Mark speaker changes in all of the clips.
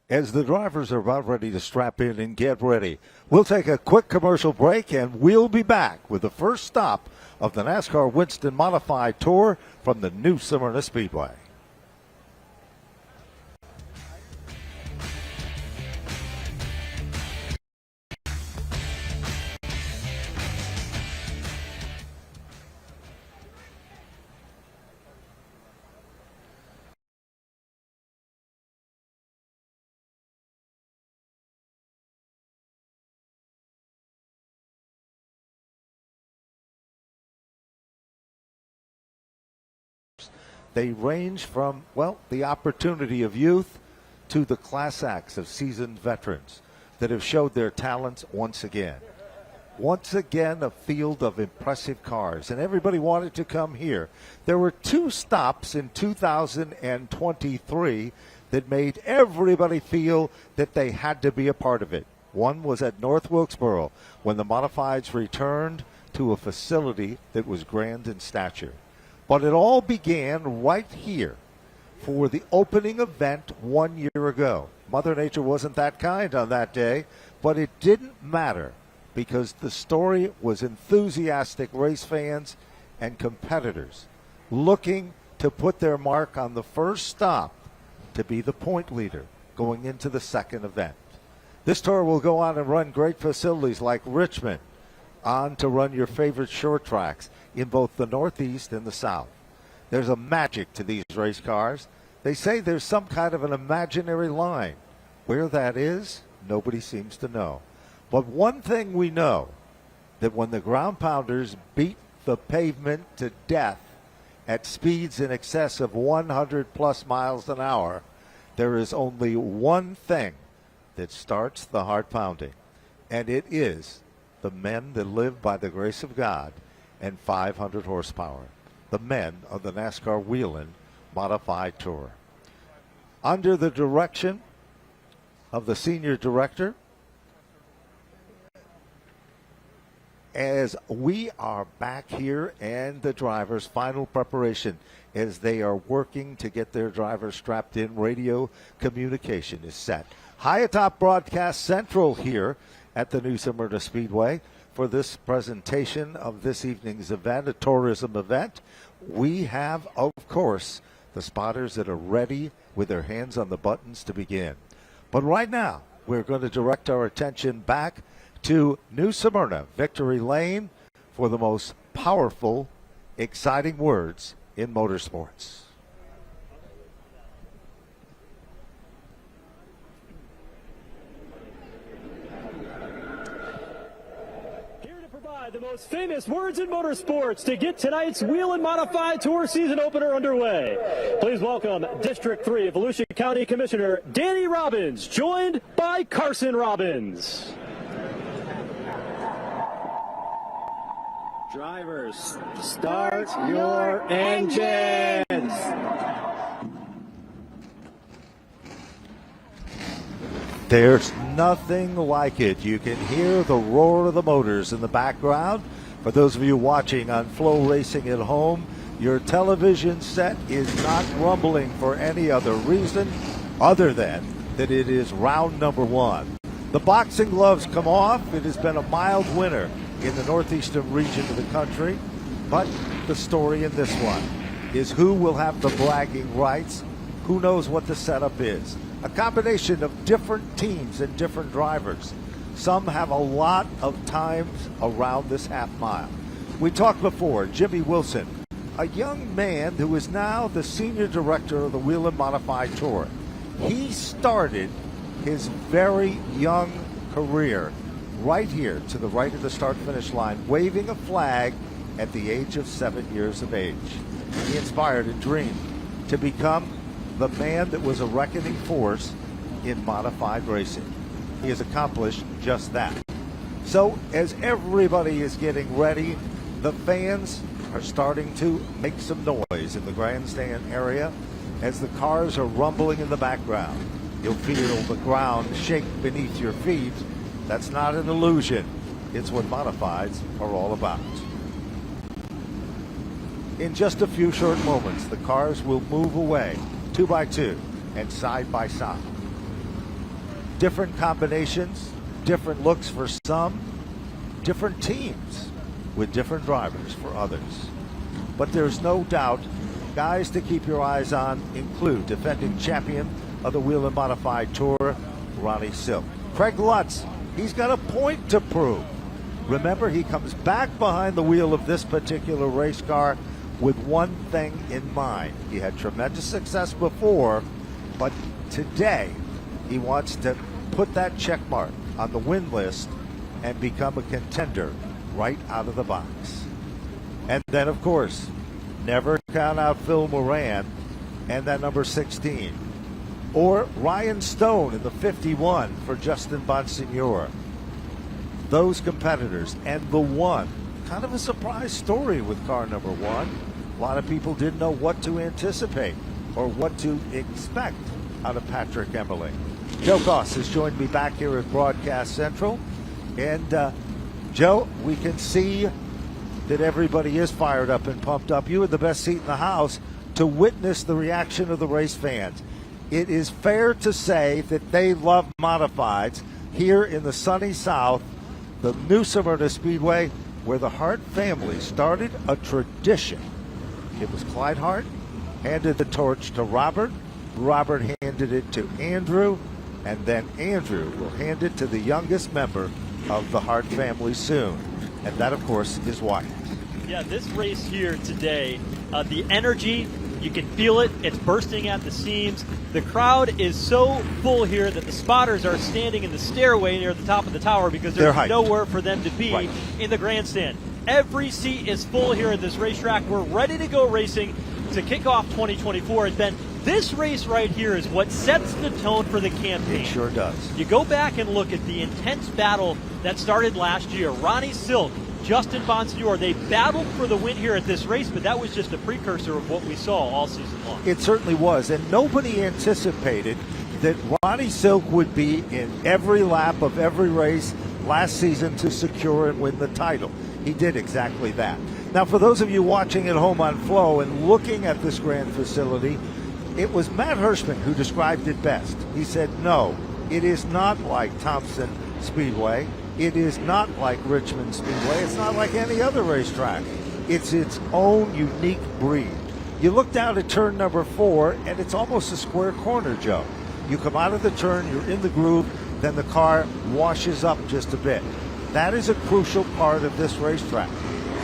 Speaker 1: As the drivers are about ready to strap in and get ready, we'll take a quick commercial break and we'll be back with the first stop of the NASCAR Winston Modified Tour from the new Smyrna Speedway. They range from, well, the opportunity of youth to the class acts of seasoned veterans that have showed their talents once again. Once again, a field of impressive cars, and everybody wanted to come here. There were two stops in 2023 that made everybody feel that they had to be a part of it. One was at North Wilkesboro when the Modifieds returned to a facility that was grand in stature. But it all began right here for the opening event 1 year ago. Mother Nature wasn't that kind on that day, but it didn't matter because the story was enthusiastic race fans and competitors looking to put their mark on the first stop to be the point leader going into the second event. This tour will go on and run great facilities like Richmond, on to run your favorite short tracks in both the Northeast and the South. There's a magic to these race cars. They say there's some kind of an imaginary line. Where that is, nobody seems to know. But one thing we know, that when the ground pounders beat the pavement to death at speeds in excess of 100 plus miles an hour, there is only one thing that starts the heart pounding, and it is the men that live by the grace of God and 500 horsepower, the men of the NASCAR Whelen Modified Tour. Under the direction of the senior director, as we are back here and the drivers' final preparation as they are working to get their drivers strapped in, radio communication is set. High atop Broadcast Central here at the new Smyrna Speedway for this presentation of this evening's event, a tourism event. We have, of course, the spotters that are ready with their hands on the buttons to begin. But right now, we're going to direct our attention back to New Smyrna, Victory Lane, for the most powerful, exciting words in motorsports.
Speaker 2: The most famous words in motorsports to get tonight's Whelen Modified Tour season opener underway. Please welcome District 3 Volusia County Commissioner Danny Robbins, joined by Carson Robbins. Drivers, start your engines.
Speaker 1: There's nothing like it. You can hear the roar of the motors in the background. For those of you watching on FloRacing at home, your television set is not rumbling for any other reason other than that it is round number one. The boxing gloves come off. It has been a mild winter in the northeastern region of the country, but the story in this one is who will have the bragging rights. Who knows what the setup is? A combination of different teams and different drivers. Some have a lot of times around this half mile. We talked before, Jimmy Wilson, a young man who is now the senior director of the Whelen Modified Tour. He started his very young career right here to the right of the start-finish line, waving a flag at the age of 7 years of age. He inspired a dream to become the man that was a reckoning force in modified racing. He has accomplished just that. So as everybody is getting ready, the fans are starting to make some noise in the grandstand area as the cars are rumbling in the background. You'll feel the ground shake beneath your feet. That's not an illusion. It's what modifieds are all about. In just a few short moments, the cars will move away 2 by 2 and side by side. different combinations, different looks for some, different teams with different drivers for others. But there's no doubt guys to keep your eyes on include defending champion of the Wheel and Modified Tour, Ronnie Silk. Craig Lutz, he's got a point to prove. Remember, he comes back behind the wheel of this particular race car with one thing in mind. He had tremendous success before, but today he wants to put that check mark on the win list and become a contender right out of the box. And then, of course, never count out Phil Moran and that number 16. Or Ryan Stone in the 51 for Justin Bonsignore. Those competitors, and the one, kind of a surprise story with car number 1. A lot of people didn't know what to anticipate or what to expect out of Patrick Emmerling. Joe Goss has joined me back here at Broadcast Central. And Joe, we can see that everybody is fired up and pumped up. You had the best seat in the house to witness the reaction of the race fans. It is fair to say that they love modifieds here in the sunny South, the new Smyrna Speedway, where the Hart family started a tradition. It was Clyde Hart, handed the torch to Robert. Robert handed it to Andrew, and then Andrew will hand it to the youngest member of the Hart family soon. And that, of course, is Wyatt.
Speaker 3: Yeah, this race here today, the energy, you can feel it. It's bursting at the seams. The crowd is so full here that the spotters are standing in the stairway near the top of the tower because there's nowhere for them to be in the grandstand. Every seat is full here at this racetrack. We're ready to go racing to kick off 2024. And Ben, this race right here is what sets the tone for the campaign.
Speaker 1: It sure does.
Speaker 3: You go back and look at the intense battle that started last year. Ronnie Silk, Justin Bonsignore, they battled for the win here at this race, but that was just a precursor of what we saw all season long.
Speaker 1: It certainly was, and nobody anticipated that Ronnie Silk would be in every lap of every race last season to secure and win the title. He did exactly that. Now, for those of you watching at home on Flow and looking at this grand facility, it was Matt Hirschman who described it best. He said, no, it is not like Thompson Speedway. It is not like Richmond Speedway. It's not like any other racetrack. It's its own unique breed. You look down at turn number 4, and it's almost a square corner, Joe. You come out of the turn, you're in the groove, then the car washes up just a bit. That is a crucial part of this racetrack.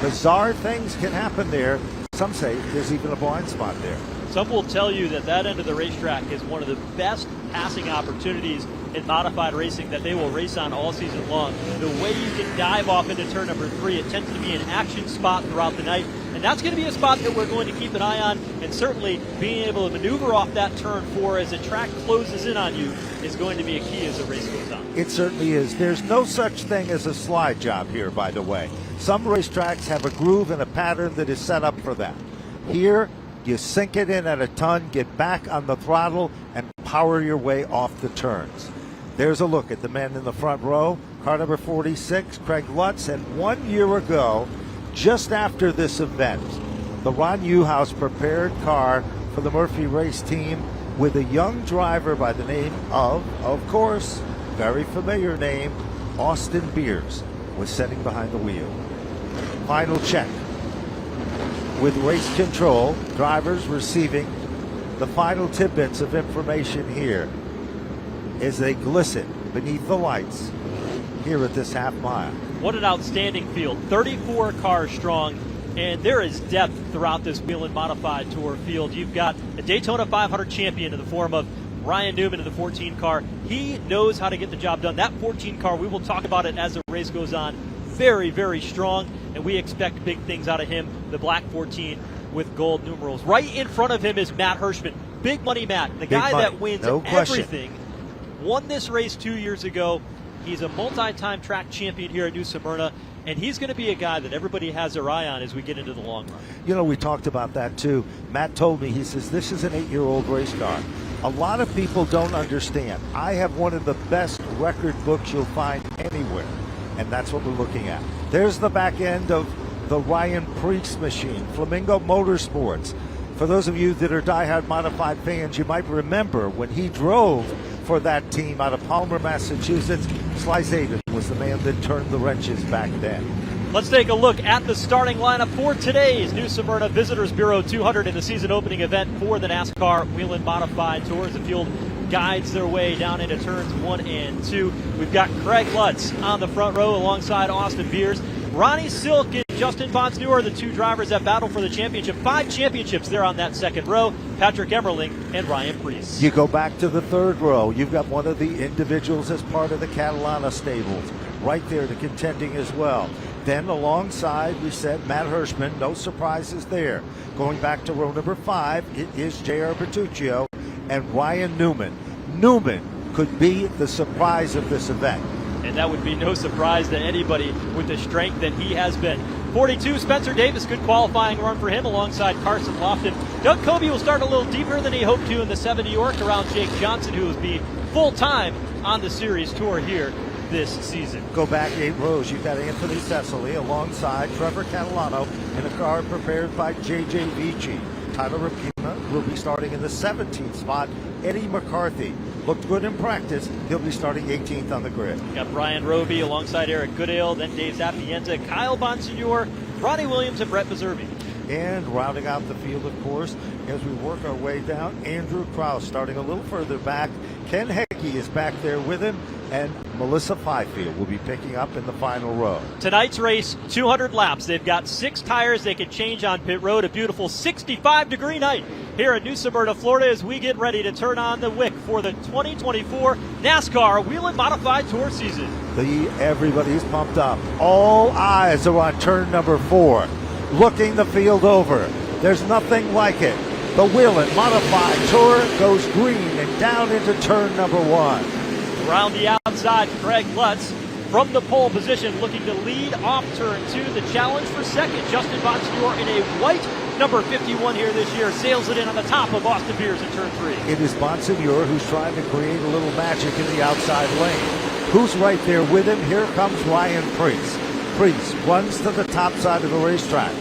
Speaker 1: Bizarre things can happen there. Some say there's even a blind spot there.
Speaker 3: Some will tell you that that end of the racetrack is one of the best passing opportunities in modified racing that they will race on all season long. The way you can dive off into turn number 3, it tends to be an action spot throughout the night, and that's going to be a spot that we're going to keep an eye on, and certainly being able to maneuver off that turn 4 as the track closes in on you is going to be a key as the race goes on.
Speaker 1: It certainly is. There's no such thing as a slide job here, by the way. Some racetracks have a groove and a pattern that is set up for that. Here, you sink it in at a ton, get back on the throttle, and power your way off the turns. There's a look at the men in the front row. Car number 46, Craig Lutz. And 1 year ago, just after this event, the Ron Newhouse prepared car for the Murphy race team with a young driver by the name of course, very familiar name, Austin Beers, was sitting behind the wheel. Final check. With race control, drivers receiving the final tidbits of information here as they glisten beneath the lights here at this half mile.
Speaker 3: What an outstanding field. 34 cars strong, and there is depth throughout this Wheel and Modified Tour field. You've got a Daytona 500 champion in the form of Ryan Newman in the 14 car. He knows how to get the job done. That 14 car, we will talk about it as the race goes on, very, very strong, and we expect big things out of him, the black 14 with gold numerals. Right in front of him is Matt Hirschman. Big money Matt, the guy that wins everything. Won this race 2 years ago. He's a multi-time track champion here at New Smyrna, and he's going to be a guy that everybody has their eye on as we get into the long run.
Speaker 1: You know, we talked about that too. Matt told me, he says, this is an 8-year-old race car. A lot of people don't understand. I have one of the best record books you'll find anywhere, and that's what we're looking at. There's the back end of the Ryan Preece machine, Flamingo Motorsports. For those of you that are diehard modified fans, you might remember when he drove for that team out of Palmer, Massachusetts. Sly Zabin was the man that turned the wrenches back then.
Speaker 3: Let's take a look at the starting lineup for today's New Smyrna Visitors Bureau 200 in the season opening event for the NASCAR Whelen Modified Tour as the field guides their way down into turns 1 and 2. We've got Craig Lutz on the front row alongside Austin Beers. Ronnie Silk and Justin Bonsignor are the two drivers that battle for the championship. 5 championships there on that second row. Patrick Emmerling and Ryan Preece.
Speaker 1: You go back to the third row. You've got one of the individuals as part of the Catalana stables right there to contending as well. Then alongside, we said Matt Hirschman, no surprises there. Going back to row number 5, it is J.R. Bertuccio and Ryan Newman. Newman could be the surprise of this event.
Speaker 3: And that would be no surprise to anybody with the strength that he has been. 42, Spencer Davis, good qualifying run for him alongside Carson Lofton. Doug Coby will start a little deeper than he hoped to in the 7 New York around Jake Johnson, who will be full-time on the series tour here this season.
Speaker 1: Go back 8 rows. You've got Anthony Cecily alongside Trevor Catalano in a car prepared by J.J. Vici. Tyler Rapina will be starting in the 17th spot. Eddie McCarthy looked good in practice. He'll be starting 18th on the grid.
Speaker 3: You got Brian Roby alongside Eric Goodale, then Dave Zapienza, Kyle Bonsignor, Ronnie Williams, and Brett Meservey.
Speaker 1: And rounding out the field, of course, as we work our way down, Andrew Krause starting a little further back. Ken Hecke is back there with him, and Melissa Fifield will be picking up in the final row.
Speaker 3: Tonight's race, 200 laps. They've got 6 tires they can change on pit road. A beautiful 65-degree night here at New Smyrna, Florida, as we get ready to turn on the wick for the 2024 NASCAR Whelen Modified Tour season.
Speaker 1: Everybody's pumped up. All eyes are on turn number 4. Looking the field over. There's nothing like it. The Whelen Modified Tour goes green and down into turn number 1.
Speaker 3: Around the outside, Craig Lutz from the pole position looking to lead off turn 2. The challenge for second, Justin Bonsignor in a white number 51 here this year, sails it in on the top of Austin Beers in turn 3.
Speaker 1: It is Bonsignor who's trying to create a little magic in the outside lane. Who's right there with him? Here comes Ryan Preece. Preece runs to the top side of the racetrack.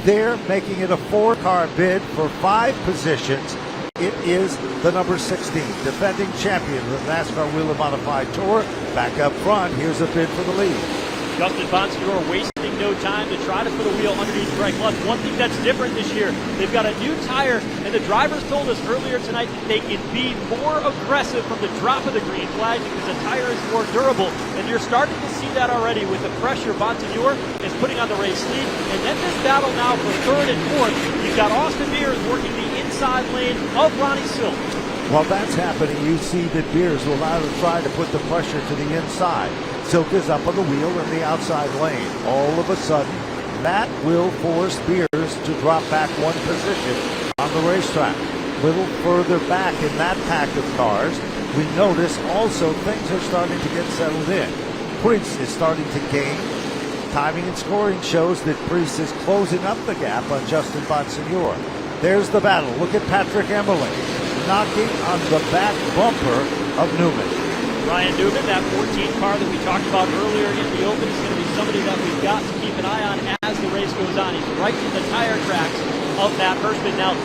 Speaker 1: They're making it a 4-car bid for 5 positions. It is the number 16, defending champion of the NASCAR Whelen Modified Tour. Back up front, here's a bid for the lead.
Speaker 3: Justin Bonsignor wasting no time to try to put a wheel underneath Craig Lutz. One thing that's different this year, they've got a new tire, and the drivers told us earlier tonight that they can be more aggressive from the drop of the green flag because the tire is more durable. And you're starting to see that already with the pressure Bonsignor is putting on the race lead. And then this battle now for 3rd and 4th. You've got Austin Beers working the inside lane of Ronnie Silk.
Speaker 1: While that's happening, you see that Beers will now try to put the pressure to the inside. Silk is up on the wheel in the outside lane. All of a sudden, that will force Beers to drop back 1 position on the racetrack. A little further back in that pack of cars, we notice also things are starting to get settled in. Preece is starting to gain. Timing and scoring shows that Preece is closing up the gap on Justin Bonsignor. There's the battle. Look at Patrick Emmerling knocking on the back bumper of Newman.
Speaker 3: Ryan Newman, that 14 car that we talked about earlier in the open, is going to be somebody that we've got to keep an eye on as the race goes on. He's right in the tire tracks of Matt Hirschman. Now,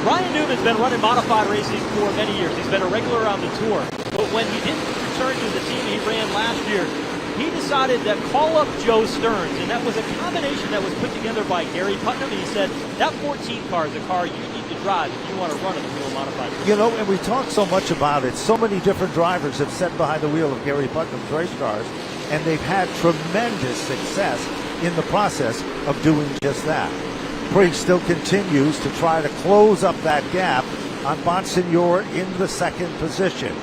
Speaker 3: Ryan Newman's been running modified racing for many years. He's been a regular on the tour. But when he didn't return to the team he ran last year, he decided that call up Joe Stearns, and that was a combination that was put together by Gary Putnam. And he said, that 14 car is a car you need to drive if you want to run at the Whelen Modified.
Speaker 1: You know, and we talk so much about it. So many different drivers have sat behind the wheel of Gary Putnam's race cars, and they've had tremendous success in the process of doing just that. Preece still continues to try to close up that gap on Bonsignor in the 2nd position.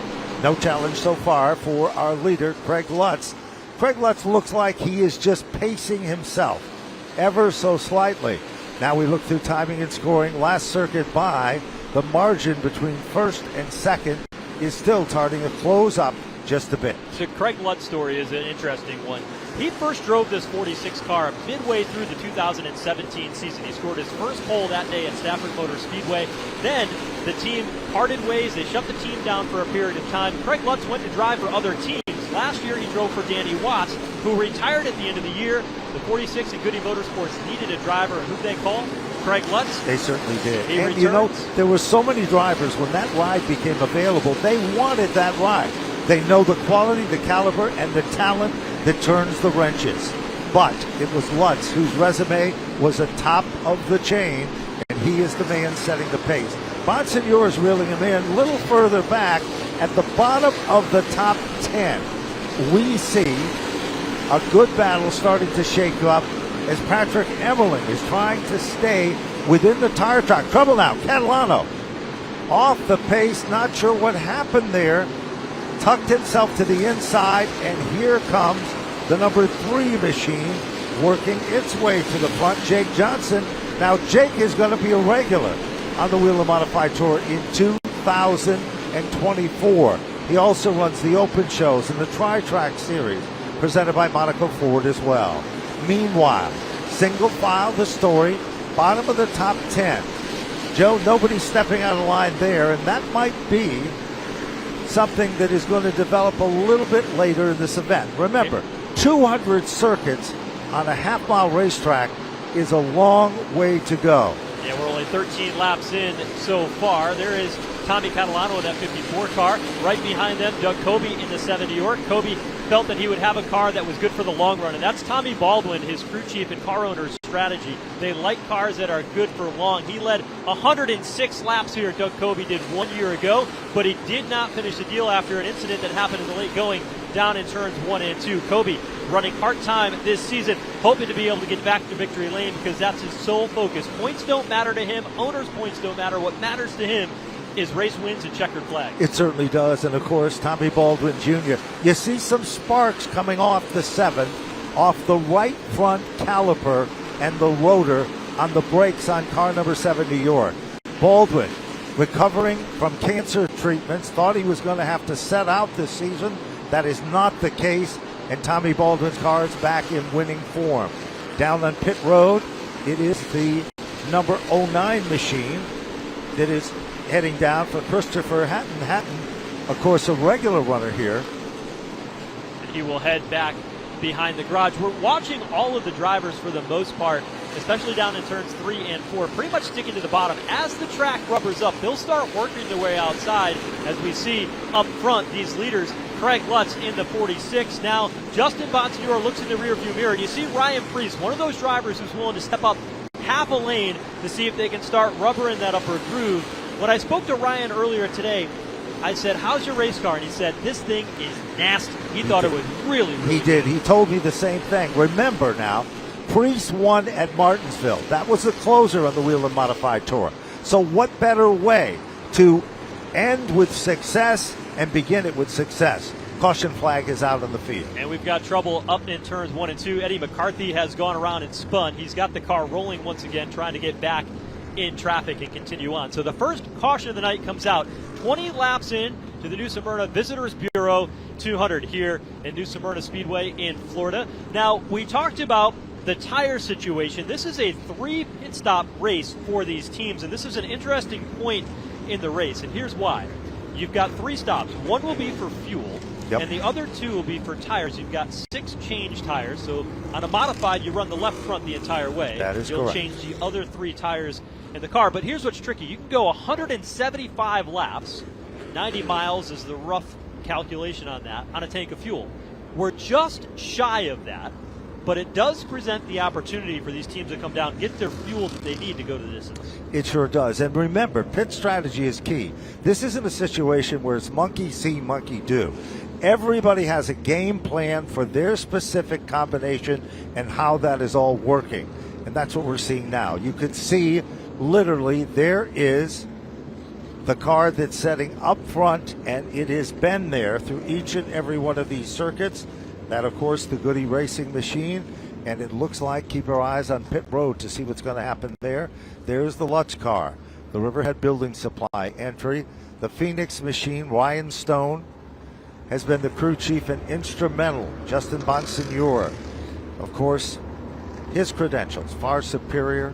Speaker 1: No challenge so far for our leader, Craig Lutz. Craig Lutz looks like he is just pacing himself ever so slightly. Now we look through timing and scoring. Last circuit by, the margin between 1st and 2nd is still starting to close up just a bit.
Speaker 3: So Craig Lutz's story is an interesting one. He first drove this 46 car midway through the 2017 season. He scored his first pole that day at Stafford Motor Speedway. Then the team parted ways. They shut the team down for a period of time. Craig Lutz went to drive for other teams. Last year he drove for Danny Watts, who retired at the end of the year. The 46 and Goody Motorsports needed a driver, and who they call? Craig Lutz.
Speaker 1: They certainly did.
Speaker 3: He
Speaker 1: And
Speaker 3: returns.
Speaker 1: you know, there were so many drivers when that ride became available, they wanted that ride. They know the quality, the caliber, and the talent that turns the wrenches. But it was Lutz whose resume was atop of the chain, and he is the man setting the pace. Bonsignor is reeling him in a little further back at the bottom of the top 10. We see a good battle starting to shake up as Patrick Emmerling is trying to stay within the tire track. Trouble now, Catalano off the pace, not sure what happened there. Tucked himself to the inside, and here comes the number 3 machine working its way to the front, Jake Johnson. Now Jake is going to be a regular on the Wheel and Modified Tour in 2024. He also runs the open shows and the Tri-Track Series presented by Monaco Ford as well. Meanwhile, single file the story, bottom of the top 10. Joe, nobody's stepping out of line there, and that might be something that is going to develop a little bit later in this event. Remember, 200 circuits on a half-mile racetrack is a long way to go.
Speaker 3: Yeah, we're only 13 laps in so far. There is Tommy Catalano in that 54 car. Right behind them, Doug Coby in the 70 York. Coby felt that he would have a car that was good for the long run, and that's Tommy Baldwin, his crew chief and car owner's strategy. They like cars that are good for long. He led 106 laps here, Doug Coby did 1 year ago, but he did not finish the deal after an incident that happened in the late going down in turns 1 and 2. Coby running part-time this season, hoping to be able to get back to victory lane because that's his sole focus. Points don't matter to him. Owners' points don't matter. What matters to him is race wins and checkered flags.
Speaker 1: It certainly does. And, of course, Tommy Baldwin Jr. You see some sparks coming off the 7, off the right front caliper and the rotor on the brakes on car number 7 New York. Baldwin recovering from cancer treatments, thought he was going to have to set out this season. That is not the case, and Tommy Baldwin's car is back in winning form. Down on pit road, it is the number 09 machine that is heading down for Christopher Hatton. Hatton, of course, a regular runner here.
Speaker 3: And he will head back behind the garage. We're watching all of the drivers for the most part, especially down in turns 3 and 4, pretty much sticking to the bottom. As the track rubbers up, they'll start working their way outside. As we see up front, these leaders, Craig Lutz in the 46. Now, Justin Bonsignor looks in the rearview mirror, and you see Ryan Preece, one of those drivers who's willing to step up half a lane to see if they can start rubbering that upper groove. When I spoke to Ryan earlier today, I said, how's your race car? And he said, this thing is nasty. He thought it was really
Speaker 1: He did. He told me the same thing. Remember now, Preece won at Martinsville. That was the closer on the Wheel and Modified Tour. So what better way to end with success and begin it with success? Caution flag is out on the field.
Speaker 3: And we've got trouble up in turns 1 and 2. Eddie McCarthy has gone around and spun. He's got the car rolling once again, trying to get back in traffic and continue on. So the first caution of the night comes out 20 laps in to the New Smyrna Visitors Bureau 200 here in New Smyrna Speedway in Florida. Now, we talked about the tire situation. This is a 3 pit stop race for these teams, and this is an interesting point in the race, and here's why. You've got 3 stops. One will be for fuel, and the other 2 will be for tires. You've got 6 change tires, so on a modified, you run the left front the entire way.
Speaker 1: That is
Speaker 3: You'll
Speaker 1: correct.
Speaker 3: change the other 3 tires in the car, but here's what's tricky. You can go 175 laps. 90 miles is the rough calculation on that, on a tank of fuel. We're just shy of that, but it does present the opportunity for these teams to come down, get their fuel that they need to go the distance.
Speaker 1: It sure does. And remember, pit strategy is key. This isn't a situation where it's monkey see, monkey do. Everybody has a game plan for their specific combination and how that is all working. And that's what we're seeing now. You can see literally there is the car that's setting up front, and it has been there through each and every one of these circuits. That, of course, the Goody Racing machine, and it looks like, keep our eyes on pit road to see what's going to happen there. There's the Lutz car, the Riverhead Building Supply entry. The Phoenix machine, Ryan Stone, has been the crew chief and instrumental. Justin Bonsignor, of course, his credentials far superior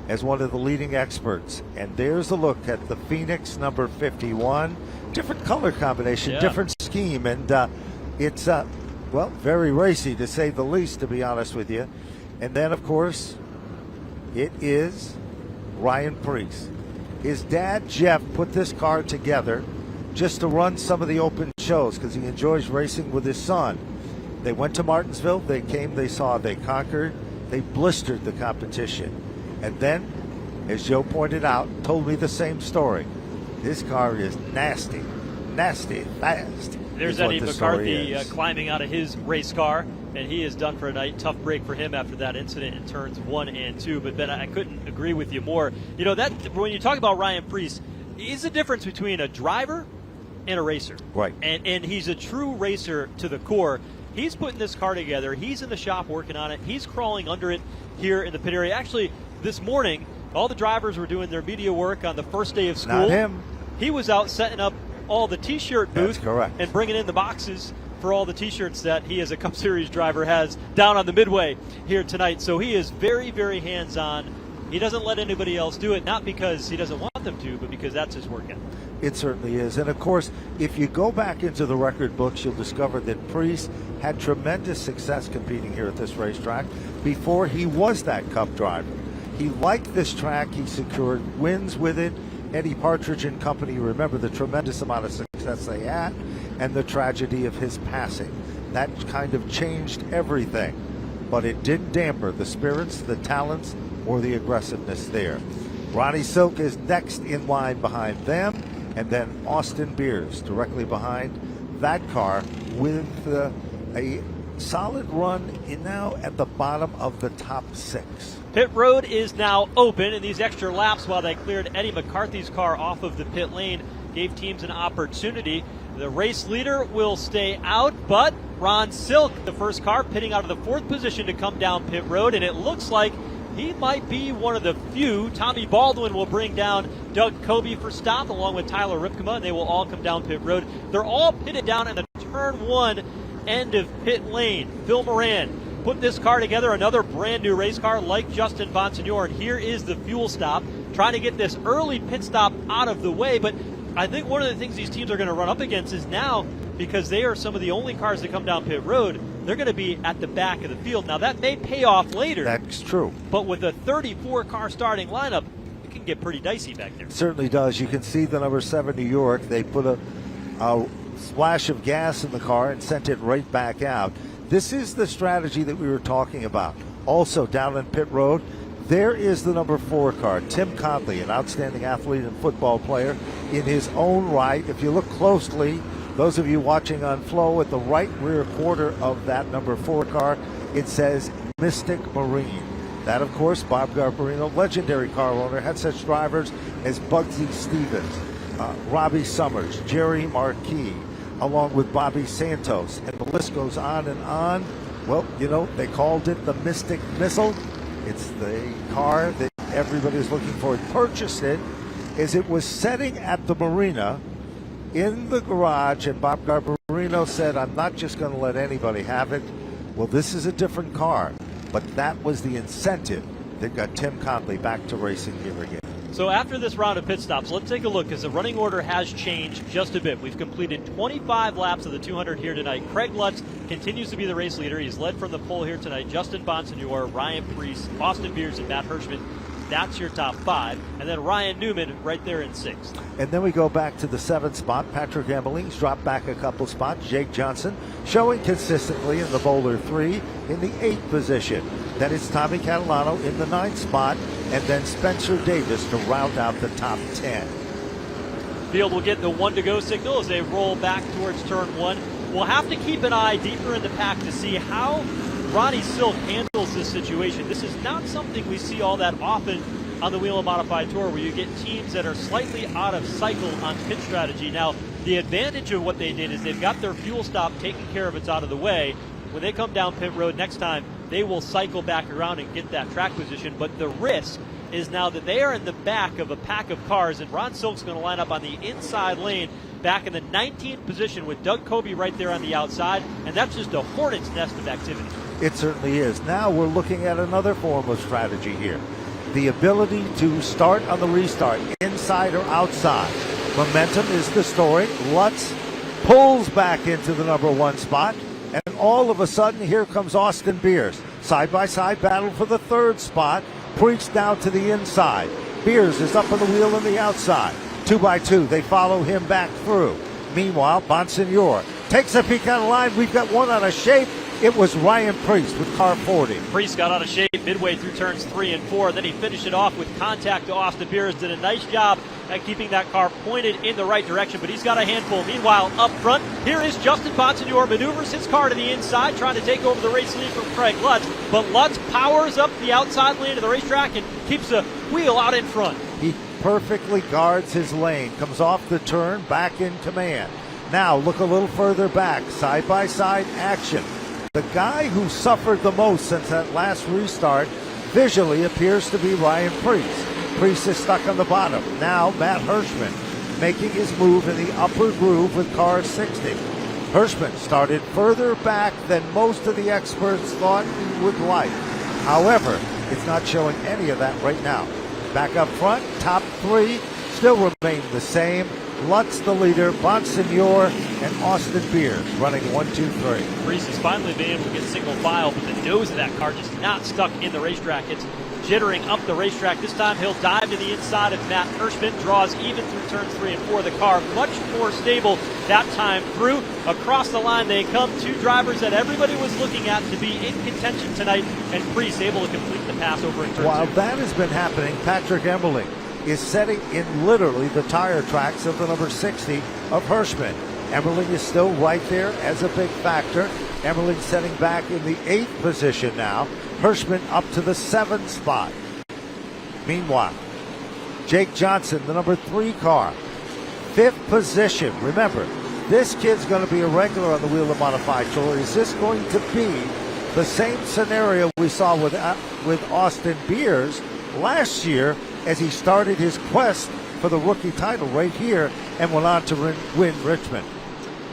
Speaker 1: as one of the leading experts. And there's a look at the Phoenix number 51. Different color combination, different scheme, and it's, well, very racy to say the least, to be honest with you. And then, of course, It is Ryan Preece. His dad, Jeff, put this car together just to run some of the open shows because he enjoys racing with his son. They went to Martinsville. They came, they saw, they conquered, they blistered the competition. And then, as Joe pointed out, told me the same story. This car is nasty, fast.
Speaker 3: There's Eddie McCarthy climbing out of his race car, and he is done for a night. Tough break for him after that incident in turns 1 and 2. But Ben, I couldn't agree with you more. You know, that when you talk about Ryan Preece, is the difference between a driver and a racer.
Speaker 1: Right.
Speaker 3: And he's a true racer to the core. He's putting this car together. He's in the shop working on it. He's crawling under it here in the pit area. Actually, this morning, all the drivers were doing their media work on the first day of school.
Speaker 1: Not him.
Speaker 3: He was out setting up all the T-shirt booth.
Speaker 1: That's correct.
Speaker 3: And bringing in the boxes for all the T-shirts that he as a Cup Series driver has down on the midway here tonight. So he is very, very hands-on. He doesn't let anybody else do it, not because he doesn't want them to, but because that's his work ethic.
Speaker 1: It certainly is. And, of course, if you go back into the record books, you'll discover that Preece had tremendous success competing here at this racetrack before he was that Cup driver. He liked this track. He secured wins with it. Eddie Partridge and company, remember the tremendous amount of success they had and the tragedy of his passing. That kind of changed everything. But it didn't damper the spirits, the talents, or the aggressiveness there. Ronnie Silk is next in line behind them, and then Austin Beers directly behind that car with a solid run now at the bottom of the top 6.
Speaker 3: Pit road is now open, and these extra laps while they cleared Eddie McCarthy's car off of the pit lane gave teams an opportunity. The race leader will stay out, but Ron Silk, the first car, pitting out of the 4th position to come down pit road, and it looks like he might be one of the few. Tommy Baldwin will bring down Doug Kobe for stop along with Tyler Ripkema, and they will all come down pit road. They're all pitted down in the turn 1 end of pit lane. Phil Moran put this car together, another brand new race car like Justin Bonsignor, and here is the fuel stop, trying to get this early pit stop out of the way. But I think one of the things these teams are going to run up against is now, because they are some of the only cars that come down pit road, they're going to be at the back of the field. Now, that may pay off later.
Speaker 1: That's true.
Speaker 3: But with a 34-car starting lineup, it can get pretty dicey back there.
Speaker 1: It certainly does. You can see the number 7 New York. They put a splash of gas in the car and sent it right back out. This is the strategy that we were talking about. Also, down in pit road, there is the number 4 car, Tim Conley, an outstanding athlete and football player in his own right. If you look closely, those of you watching on Flow, at the right rear quarter of that number 4 car, it says Mystic Marine. That, of course, Bob Garbarino, legendary car owner, had such drivers as Bugsy Stevens, Robbie Summers, Jerry Marquis, along with Bobby Santos, and the list goes on and on. Well, you know, they called it the Mystic Missile. It's the car that everybody's looking for. Purchased it as it was setting at the marina in the garage, and Bob Garbarino said, I'm not just going to let anybody have it. Well, this is a different car, but that was the incentive that got Tim Conley back to racing here again.
Speaker 3: So after this round of pit stops, let's take a look, because the running order has changed just a bit. We've completed 25 laps of the 200 here tonight. Craig Lutz continues to be the race leader. He's led from the pole here tonight. Justin Bonsignor, Ryan Preece, Austin Beers, and Matt Hirschman. That's your top 5. And then Ryan Newman right there in 6th.
Speaker 1: And then we go back to the 7th spot. Patrick Emmeline's dropped back a couple spots. Jake Johnson showing consistently in the Bowler 3 in the 8th position. Then it's Tommy Catalano in the 9th spot, and then Spencer Davis to round out the top 10.
Speaker 3: Field will get the 1 to go signal as they roll back towards turn 1. We'll have to keep an eye deeper in the pack to see how Ronnie Silk handles this situation. This is not something we see all that often on the Wheel and Modified Tour, where you get teams that are slightly out of cycle on pit strategy. Now, the advantage of what they did is they've got their fuel stop taken care of, it's out of the way. When they come down pit road next time, they will cycle back around and get that track position. But the risk is now that they are in the back of a pack of cars, and Ron Silk's going to line up on the inside lane back in the 19th position with Doug Kobe right there on the outside, and that's just a hornet's nest of activity.
Speaker 1: It certainly is. Now we're looking at another form of strategy here. The ability to start on the restart, inside or outside. Momentum is the story. Lutz pulls back into the number 1 spot, and all of a sudden here comes Austin Beers. Side-by-side battle for the 3rd spot. Priest down to the inside. Beers is up on the wheel on the outside. 2x2, they follow him back through. Meanwhile, Bonsignor takes a peek out of line. We've got one out of shape. It was Ryan Priest with car 40.
Speaker 3: Priest got out of shape midway through turns 3 and 4. Then he finished it off with contact to Austin Beers. Did a nice job at keeping that car pointed in the right direction, but he's got a handful. Meanwhile, up front, here is Justin Bonsignor, maneuvers his car to the inside, trying to take over the race lead from Craig Lutz. But Lutz powers up the outside lane of the racetrack and keeps the wheel out in front.
Speaker 1: He perfectly guards his lane, comes off the turn, back in command. Now look a little further back, side-by-side action. The guy who suffered the most since that last restart visually appears to be Ryan Priest. Priest is stuck on the bottom. Now Matt Hirschman making his move in the upper groove with car 60. Hirschman started further back than most of the experts thought he would like. However, it's not showing any of that right now. Back up front, top 3 still remain the same. Lutz the leader, Bonsignor and Austin Beers running 1, 2, 3.
Speaker 3: Priest has finally been able to get single file, but the nose of that car just not stuck in the racetrack. It's jittering up the racetrack. This time he'll dive to the inside of Matt Hirschman, draws even through turns 3 and 4. The car much more stable that time through. Across the line they come, 2 drivers that everybody was looking at to be in contention tonight, and Priest able to complete the pass over in turn 2.
Speaker 1: While that has been happening, Patrick Emmerling is setting in literally the tire tracks of the number 60 of Hirschman. Emmerling is still right there as a big factor. Emmerling setting back in the 8th position now. Hirschman up to the 7th spot. Meanwhile, Jake Johnson, the number 3 car, 5th position. Remember, this kid's going to be a regular on the Wheel of Modified Tour. Is this going to be the same scenario we saw with Austin Beers last year, as he started his quest for the rookie title right here and went on to win Richmond?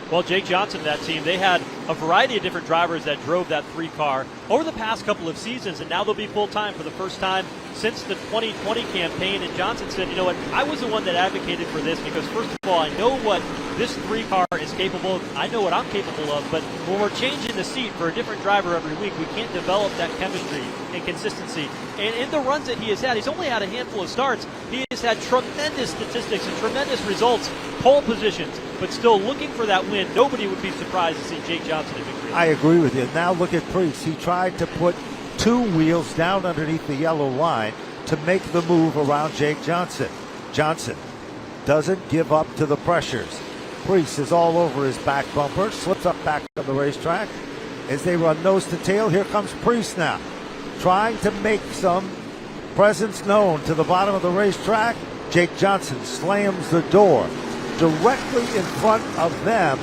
Speaker 3: Well, Jake Johnson and that team, they had a variety of different drivers that drove that 3 car over the past couple of seasons, and now they'll be full-time for the first time since the 2020 campaign. And Johnson said, you know what, I was the one that advocated for this because, first of all, I know what this 3 car is capable of. I know what I'm capable of, but when we're changing the seat for a different driver every week, we can't develop that chemistry and consistency. And in the runs that he has had, he's only had a handful of starts. He has had tremendous statistics and tremendous results, pole positions, but still looking for that win. Nobody would be surprised to see Jake Johnson in victory.
Speaker 1: I agree with you. Now look at Priest. He tried to put 2 wheels down underneath the yellow line to make the move around Jake Johnson. Johnson doesn't give up to the pressures. Priest is all over his back bumper, slips up back on the racetrack. As they run nose to tail, here comes Priest now, trying to make some presence known to the bottom of the racetrack. Jake Johnson slams the door. Directly in front of them,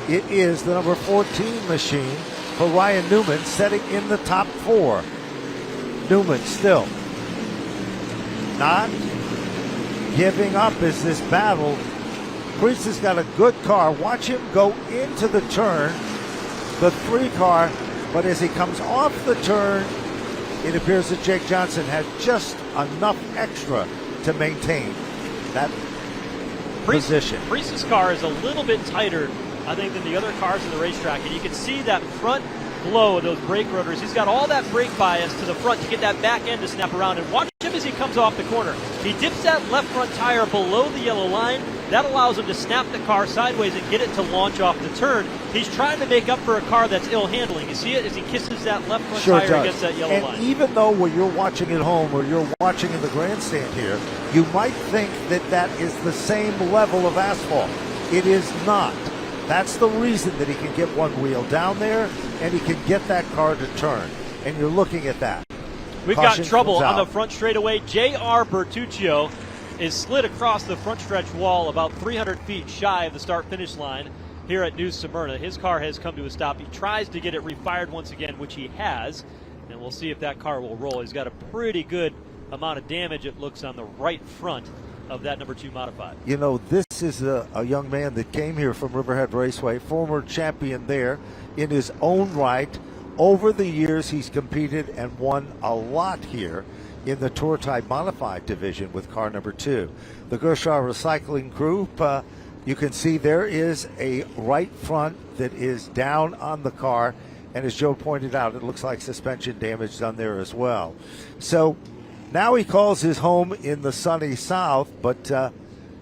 Speaker 1: it is the number 14 machine for Ryan Newman, setting in the top 4. Newman still not giving up as this battle. Priest has got a good car. Watch him go into the turn, the 3 car, but as he comes off the turn, it appears that Jake Johnson had just enough extra to maintain that position.
Speaker 3: Priest's car is a little bit tighter, I think, than the other cars in the racetrack, and you can see that front glow of those brake rotors. He's got all that brake bias to the front to get that back end to snap around, and watch him as he comes off the corner. He dips that left front tire below the yellow line. That allows him to snap the car sideways and get it to launch off the turn. He's trying to make up for a car that's ill handling. You see it as he kisses that left front tire against that yellow line.
Speaker 1: And even though when you're watching at home or you're watching in the grandstand here, you might think that that is the same level of asphalt. It is not. That's the reason that he can get one wheel down there and he can get that car to turn. And you're looking at that.
Speaker 3: We've got trouble on the front straightaway. J.R. Bertuccio is slid across the front stretch wall about 300 feet shy of the start-finish line here at New Smyrna. His car has come to a stop. He tries to get it refired once again, which he has, and we'll see if that car will roll. He's got a pretty good amount of damage, it looks, on the right front of that number 2 modified.
Speaker 1: You know, this is a young man that came here from Riverhead Raceway, former champion there in his own right. Over the years, he's competed and won a lot here in the Tour Type Modified division with car number 2. The Gershaw Recycling Group, you can see there is a right front that is down on the car, and as Joe pointed out, it looks like suspension damage done there as well. So Now he calls his home in the sunny South, but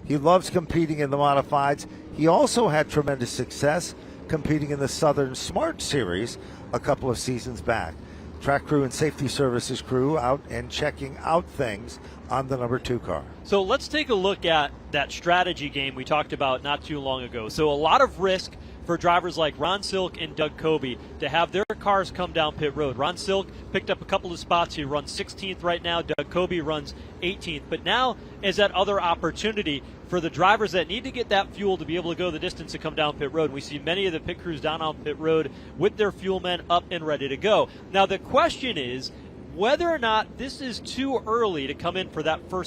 Speaker 1: he loves competing in the modifieds. He also had tremendous success competing in the Southern Smart Series a couple of seasons back. Track crew and safety services crew out and checking out things on the number 2 car.
Speaker 3: So let's take a look at that strategy game we talked about not too long ago. So a lot of risk for drivers like Ron Silk and Doug Kobe to have their cars come down pit road. Ron Silk picked up a couple of spots. He runs 16th right now. Doug Kobe runs 18th. But now is that other opportunity for the drivers that need to get that fuel to be able to go the distance to come down pit road. We see many of the pit crews down on pit road with their fuel men up and ready to go. Now the question is whether or not this is too early to come in for that first